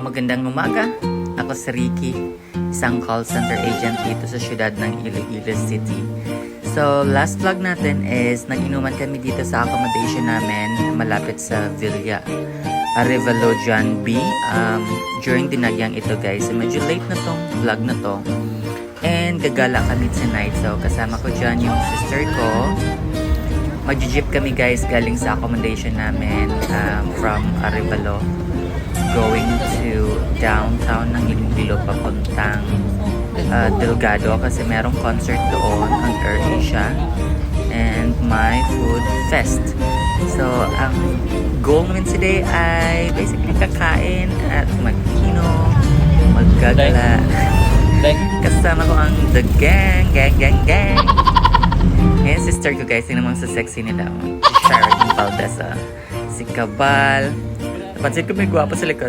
magandang umaga. Ako si Ricky, isang call center agent dito sa syudad ng Iloilo City. So, last vlog natin is nag-inuman kami dito sa accommodation namin malapit sa Villa Arevalo John B. During dinagyang ito guys, medyo late na tong vlog na to. And gagala kami tonight. So, kasama ko dyan yung sister ko. Mag-jeep kami guys galing sa accommodation namin from Arevalo going to downtown ng Iloilo papuntang Delgado kasi merong concert doon ang AirAsia and my food fest. So ang goal namin today ay basically kakain at mag-inom, maggagala. Kasama ko ang the gang. Ayan, sister ko guys, yun naman sa sexy nila. Si Sharon Valdez, si Cabal. Napansin ko may gwapo sa likod.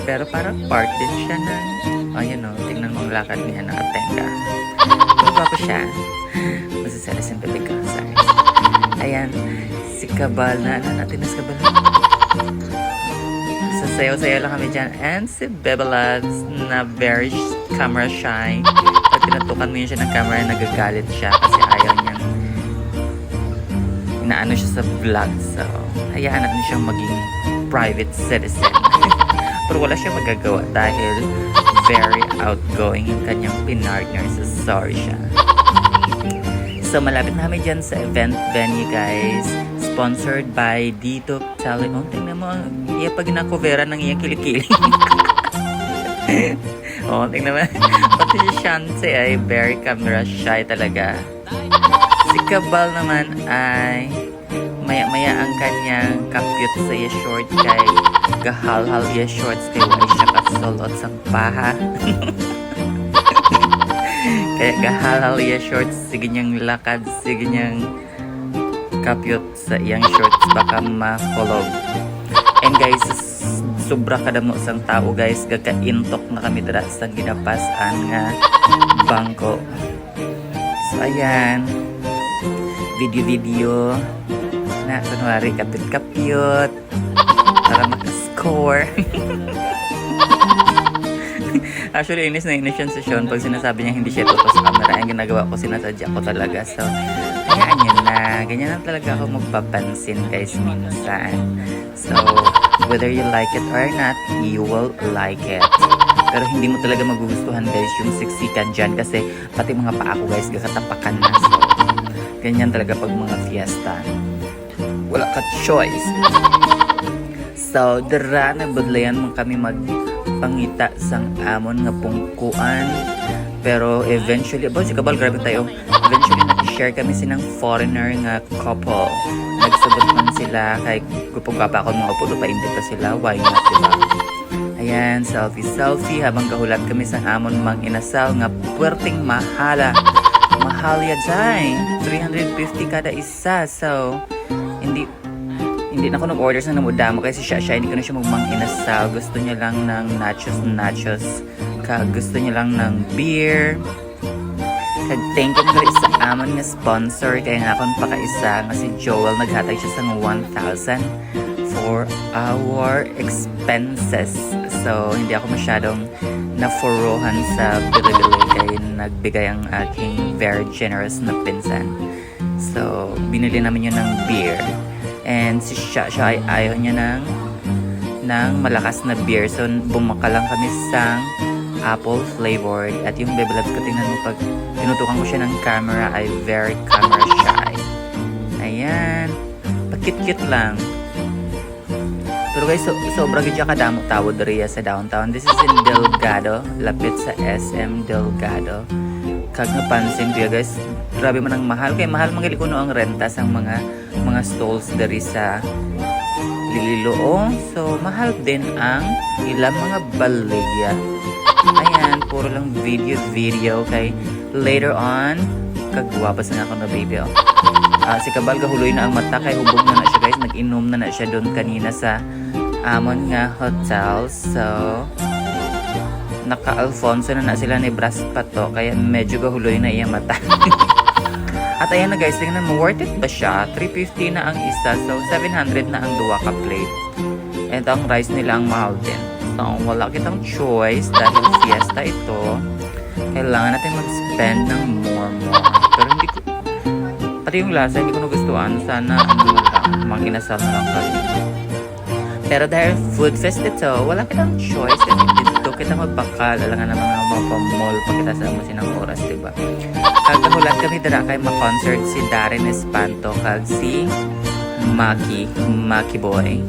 Pero parang part din siya ng, ayun o, tingnan mo ang lakad niya, nakatenga. Pero gwapo siya. Masiselis yung bebe ko, sorry. Ayan, si Cabal na, natin na si Cabal. Sasayaw-sayaw lang kami dyan. And si Bebe Lads na very camera shy. Pag tinatukan mo yun siya ng camera, nagagalit siya kasi ayaw niyang inaano siya sa vlog. So, hayaan natin siyang maging private citizen. Pero wala siya magagawa dahil very outgoing yung kanyang pinartner. So, sorry siya. So, malapit na kami dyan sa event venue, guys. Sponsored by Dito Tele. Oh, tingnan mo. Iya pag ginakuvera ng iyang kilikili. Oh, tingnan mo. Pati si Shante ay very camera shy talaga. Si Cabal naman ay maya-maya ang kanyang kapyot sa iya short kay gahal-hal iya shorts kay wala siya kasulot sa paha. Kaya gahal-hal iya shorts, sige niyang lakad, sige niyang kapyot sa iyang shorts baka ma-follow. And guys, sobra kadamo sang tao guys, gaka-intok na kami dira sa ginapasan nga bangko. So ayan, video na kunwari kapit-kapyot para makascore. Actually, inis yung session pag sinasabi niya hindi siya totoo sa camera. Ang ginagawa ko, sinasadya ko talaga. So, hayaan niyo na. Ganyan lang talaga ako magpapansin guys minsan. So, whether you like it or not, you will like it. Pero hindi mo talaga magugustuhan guys yung siksikan dyan kasi pati mga paa ko guys gakatapakan na. So, ganyan talaga pag mga fiesta. Wala ka choice. So, dara na budlayan mo kami magpangita sang amon nga pungkuan. Pero eventually, si Cabal, grabe tayo. Eventually, nag-share kami sinang foreigner nga couple. Nagsagot man sila, kay gupog-gapa ako mga upo, pa-invita sila. Why not, diba? Ayan, selfie habang gahulat kami sa amon mang inasal nga puwerteng mahala. Mahal ya dyan. 350 kada isa. So, hindi na ako nag-order sa namudamo kasi siya hindi ko na siya magmang inasal. Gusto niya lang ng nachos. Gusto niya lang ng beer. Thank you nga sa amon nga sponsor. Kaya nga akong pakaisa nga si Joel naghatag siya sa 1,000 for our expenses. So, hindi ako masyadong nafuruhan sa bili-bili kaya nagbigay ang aking very generous na pinsan. So, binili namin yun ng beer. And si siya ay ayaw niya ng malakas na beer. So, bumaka lang kami sa apple flavored. At yung Bebe Labs ko, tingnan mo pag tinutukan ko siya ng camera ay very camera shy. Ayan. Pakit-kit lang. Pero guys, sobra gid ka damo tawo diriya sa downtown. This is in Delgado, lapit sa SM Delgado. Kag napansin ko guys, grabe man ang mahal. Kaya mahal mangali kuno ang renta sang mga stalls diri sa Iloilo. So mahal din ang ilang mga baligya. Ayan, puro lang video kay later on kagwapas na ako na baby. Si Cabal gahuloy na ang mata kay hubog na siya guys. Nag-inom na siya doon kanina sa amon nga hotel. So naka-Alfonso na sila ni Bras Pato kaya medyo gahuloy na iyang mata. At ayan na guys, tingnan mo, worth it ba siya? 350 na ang isa, so 700 na ang duwa ka plate. And ang rice nila ang mahal din. So, wala kitang choice dahil fiesta ito. Kailangan natin mag-spend ng more. Pero hindi ko, pati yung lasa, hindi ko nagustuhan. Sana, mga inasal na lang kami. Pero dahil food fest ito, wala kitang choice. Kasi dito kita magbakal. Alangan naman ang mga pamol pa kita sa mo sinang oras, diba? Kagahulat kami dara kay ma-concert si Darren Espanto kag si Maki Boy.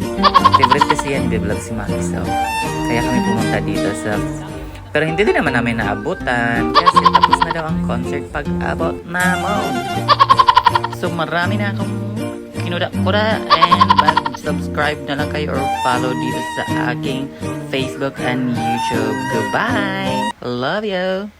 Favorite kasi yan, i-vlog si Maki. So, kaya kami pumunta dito sa... Pero hindi din naman namin naabutan kasi tapos na daw ang concert pag abot naman. So, marami na akong kinuda-kuda and mag-subscribe na lang kayo or follow dito sa aking Facebook and YouTube. Goodbye! Love you!